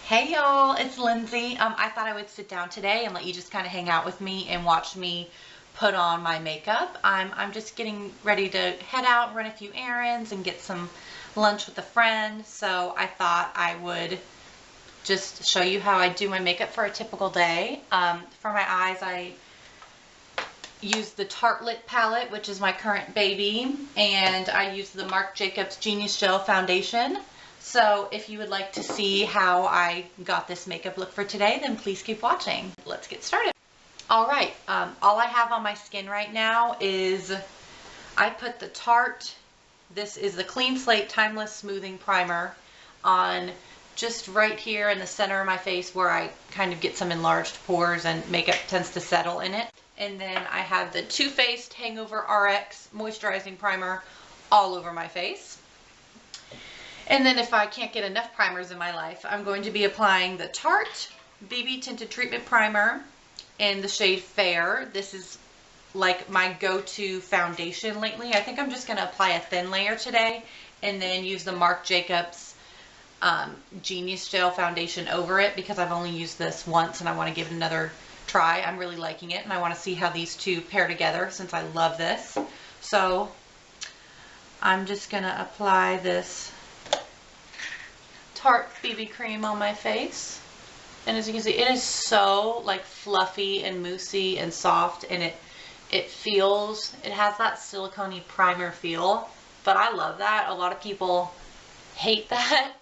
Hey y'all, it's Lindsay. I thought I would sit down today and let you just kind of hang out with me and watch me put on my makeup. I'm just getting ready to head out, run a few errands, and get some lunch with a friend. So I thought I would just show you how I do my makeup for a typical day. For my eyes, I use the Tartelette palette, which is my current baby, and I use the Marc Jacobs Genius Gel Foundation. So if you would like to see how I got this makeup look for today, then please keep watching. Let's get started. All right, all I have on my skin right now is I put the Tarte, this is the Clean Slate Timeless Smoothing Primer, on just right here in the center of my face where I kind of get some enlarged pores and makeup tends to settle in it. And then I have the Too Faced Hangover RX Moisturizing Primer all over my face. And then if I can't get enough primers in my life, I'm going to be applying the Tarte BB Tinted Treatment Primer in the shade Fair. This is like my go-to foundation lately. I think I'm just going to apply a thin layer today and then use the Marc Jacobs Genius Gel Foundation over it because I've only used this once and I want to give it another try. I'm really liking it and I want to see how these two pair together since I love this. So I'm just going to apply this Tarte BB cream on my face, and as you can see, it is so like fluffy and moussey and soft, and it has that silicone-y primer feel, but I love that. A lot of people hate that,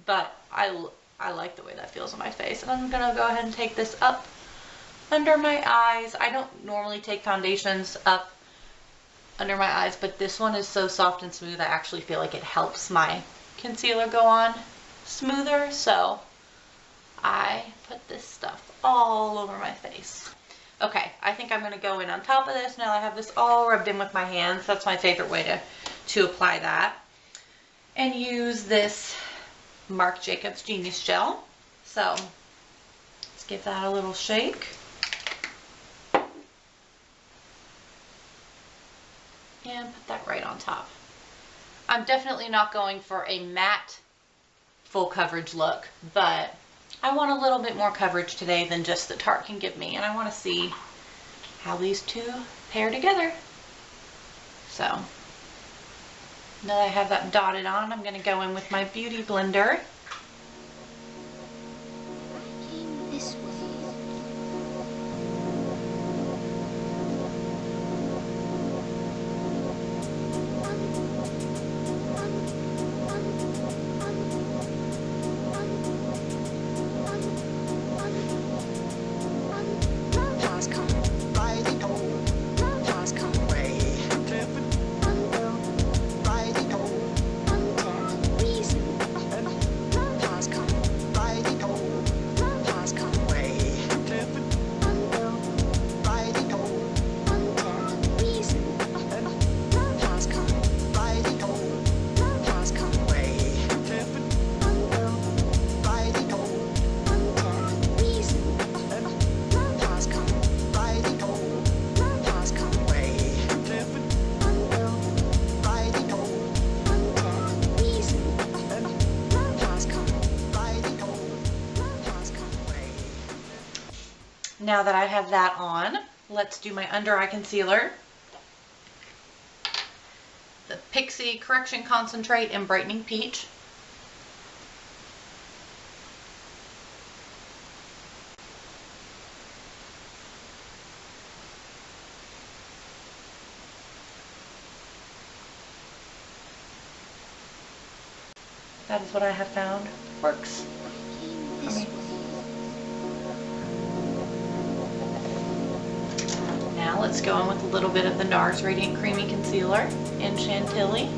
but I like the way that feels on my face. And I'm gonna go ahead and take this up under my eyes. I don't normally take foundations up under my eyes, but this one is so soft and smooth I actually feel like it helps my concealer go on smoother, so I put this stuff all over my face. Okay, I think I'm going to go in on top of this now that I have this all rubbed in with my hands. That's my favorite way to apply that. And use this Marc Jacobs Genius Gel. So let's give that a little shake. And put that right on top. I'm definitely not going for a matte full coverage look, but I want a little bit more coverage today than just the Tarte can give me, and I want to see how these two pair together. So now that I have that dotted on, I'm going to go in with my beauty blender. Now that I have that on, let's do my under eye concealer. The Pixie Correction Concentrate in Brightening Peach. That is what I have found works for me. Now let's go in with a little bit of the NARS Radiant Creamy Concealer in Chantilly.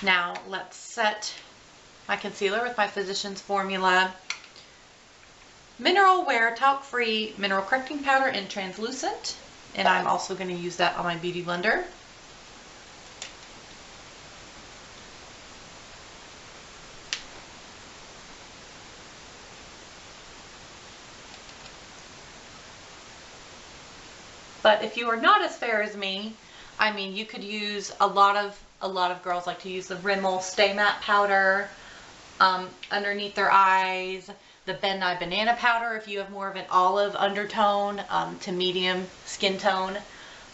Now let's set my concealer with my Physicians Formula Mineral Wear Talc Free Mineral Correcting Powder in Translucent. And I'm also going to use that on my Beauty Blender. But if you are not as fair as me, I mean, you could use a lot of girls like to use the Rimmel Stay Matte powder underneath their eyes, the Ben Nye banana powder if you have more of an olive undertone to medium skin tone.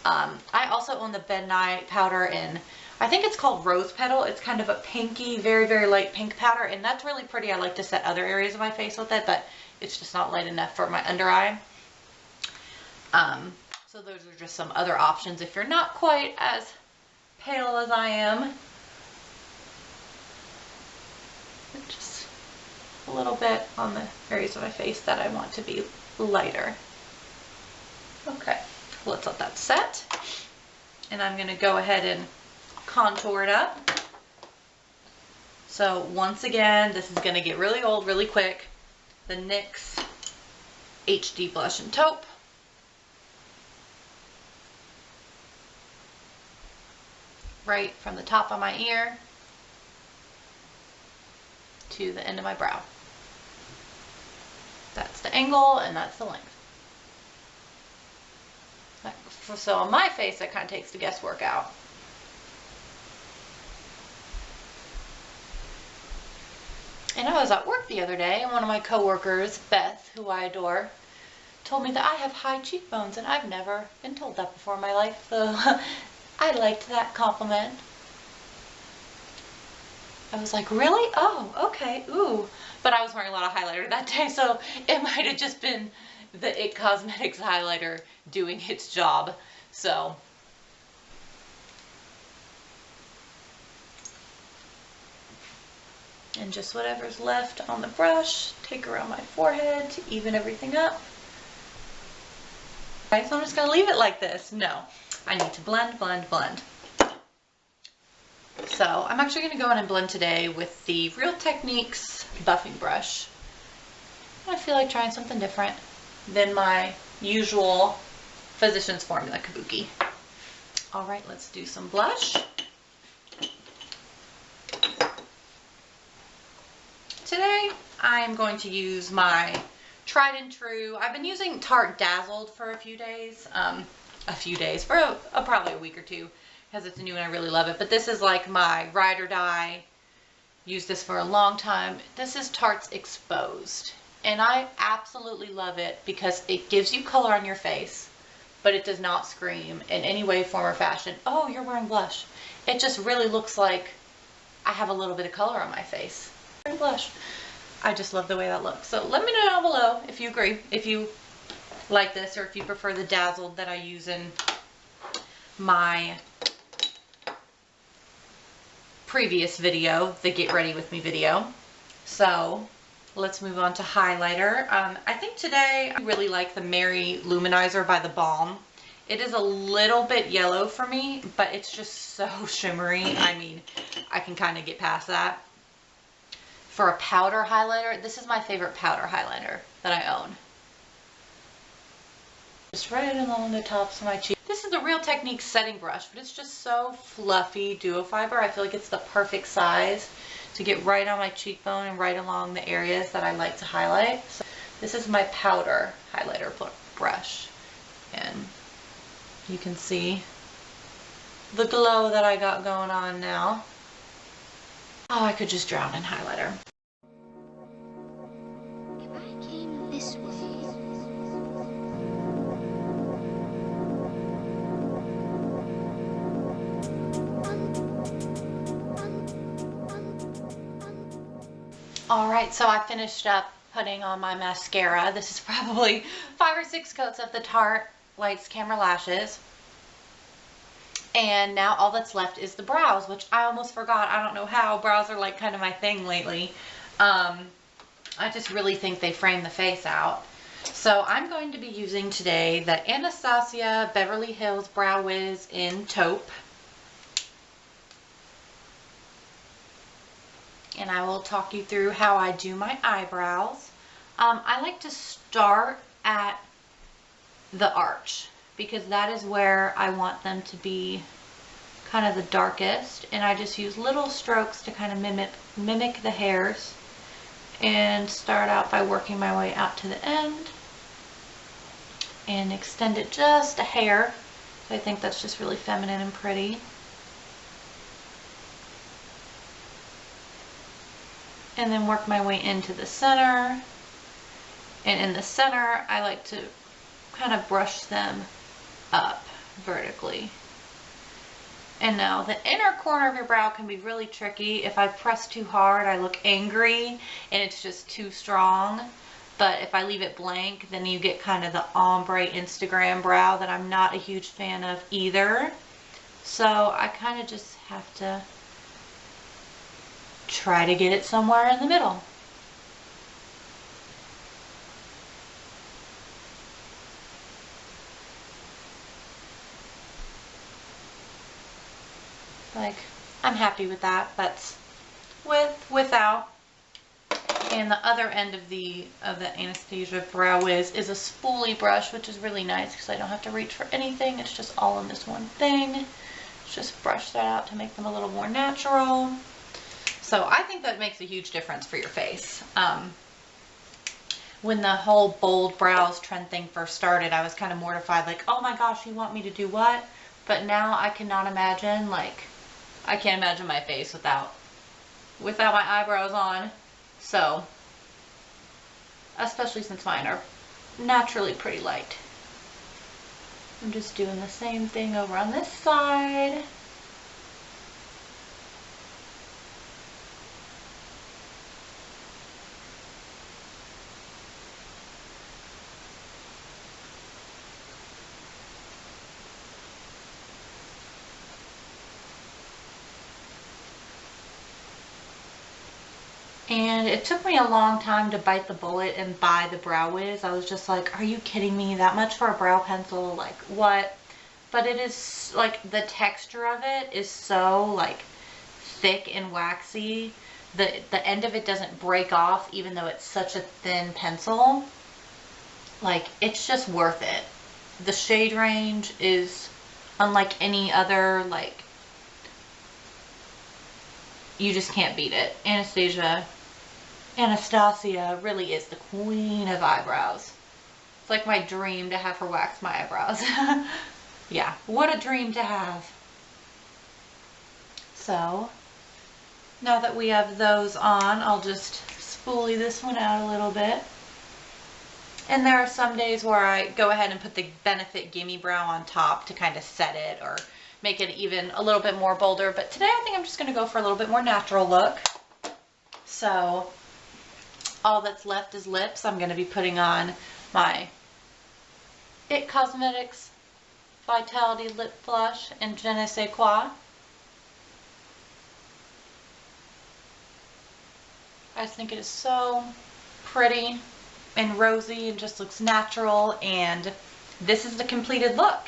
I also own the Ben Nye powder in, I think it's called Rose Petal. It's kind of a pinky, very, very light pink powder, and that's really pretty. I like to set other areas of my face with it, but it's just not light enough for my under eye. So those are just some other options if you're not quite as pale as I am. Just a little bit on the areas of my face that I want to be lighter. Okay, let's let that set. And I'm going to go ahead and contour it up. So once again, this is going to get really old really quick. The NYX HD Blush and Taupe. Right from the top of my ear to the end of my brow. That's the angle and that's the length. So on my face, that kind of takes the guesswork out. And I was at work the other day, and one of my coworkers, Beth, who I adore, told me that I have high cheekbones, and I've never been told that before in my life. So I liked that compliment. I was like, really? Oh, okay, ooh. But I was wearing a lot of highlighter that day, so it might have just been the IT Cosmetics highlighter doing its job. So, and just whatever's left on the brush, take around my forehead to even everything up. Okay, so I'm just gonna leave it like this. No, I need to blend, blend, blend. So I'm actually going to go in and blend today with the Real Techniques buffing brush. I feel like trying something different than my usual Physicians Formula Kabuki. Alright, let's do some blush. Today I am going to use my tried and true. I've been using Tarte Dazzled for a few days, for probably a week or two, because it's new and I really love it. But this is like my ride or die. Used this for a long time. This is Tarte's Exposed. And I absolutely love it because it gives you color on your face, but it does not scream in any way, form, or fashion, oh, you're wearing blush. It just really looks like I have a little bit of color on my face. I'm wearing blush. I just love the way that looks. So let me know down below if you agree, if you like this, or if you prefer the Dazzled that I use in my previous video, the Get Ready With Me video. So let's move on to highlighter. I think today I really like the Mary Luminizer by The Balm. It is a little bit yellow for me, but it's just so shimmery. I mean, I can kind of get past that. For a powder highlighter, this is my favorite powder highlighter that I own. Just right along the tops of my cheeks. This is the Real Techniques setting brush, but it's just so fluffy duo fiber. I feel like it's the perfect size to get right on my cheekbone and right along the areas that I like to highlight. So this is my powder highlighter brush, and you can see the glow that I got going on now. Oh, I could just drown in highlighter. If I came this way. Alright, so I finished up putting on my mascara. This is probably 5 or 6 coats of the Tarte Lights Camera Lashes. And now all that's left is the brows, which I almost forgot. I don't know how. Brows are like kind of my thing lately. I just really think they frame the face out. So I'm going to be using today the Anastasia Beverly Hills Brow Wiz in Taupe. And I will talk you through how I do my eyebrows. I like to start at the arch because that is where I want them to be kind of the darkest, and I just use little strokes to kind of mimic the hairs, and start out by working my way out to the end and extend it just a hair. So I think that's just really feminine and pretty. And then work my way into the center, and in the center I like to kind of brush them up vertically. And now the inner corner of your brow can be really tricky. If I press too hard, I look angry and it's just too strong. But if I leave it blank, then you get kind of the ombre Instagram brow that I'm not a huge fan of either. So I kind of just have to try to get it somewhere in the middle. Like, I'm happy with that. That's without. And the other end of the Anastasia Brow Wiz is a spoolie brush, which is really nice because I don't have to reach for anything. It's just all in this one thing. Just brush that out to make them a little more natural. So I think that makes a huge difference for your face. When the whole bold brows trend thing first started, I was kind of mortified, like, oh my gosh, you want me to do what? But now I cannot imagine, like, I can't imagine my face without my eyebrows on. So, especially since mine are naturally pretty light. I'm just doing the same thing over on this side. And it took me a long time to bite the bullet and buy the Brow Wiz. I was just like, are you kidding me? That much for a brow pencil? Like, what? But it is, like, the texture of it is so, like, thick and waxy. The end of it doesn't break off, even though it's such a thin pencil. Like, it's just worth it. The shade range is unlike any other, like, you just can't beat it. Anastasia really is the queen of eyebrows. It's like my dream to have her wax my eyebrows. Yeah, what a dream to have. So, now that we have those on, I'll just spoolie this one out a little bit. And there are some days where I go ahead and put the Benefit Gimme Brow on top to kind of set it or make it even a little bit more bolder. But today I think I'm just going to go for a little bit more natural look. So all that's left is lips. I'm going to be putting on my IT Cosmetics Vitality Lip Blush in Je ne sais quoi. I just think it is so pretty and rosy and just looks natural, and this is the completed look.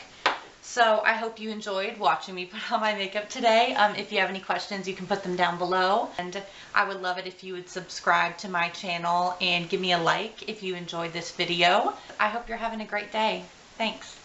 So I hope you enjoyed watching me put on my makeup today. If you have any questions, you can put them down below. And I would love it if you would subscribe to my channel and give me a like if you enjoyed this video. I hope you're having a great day. Thanks.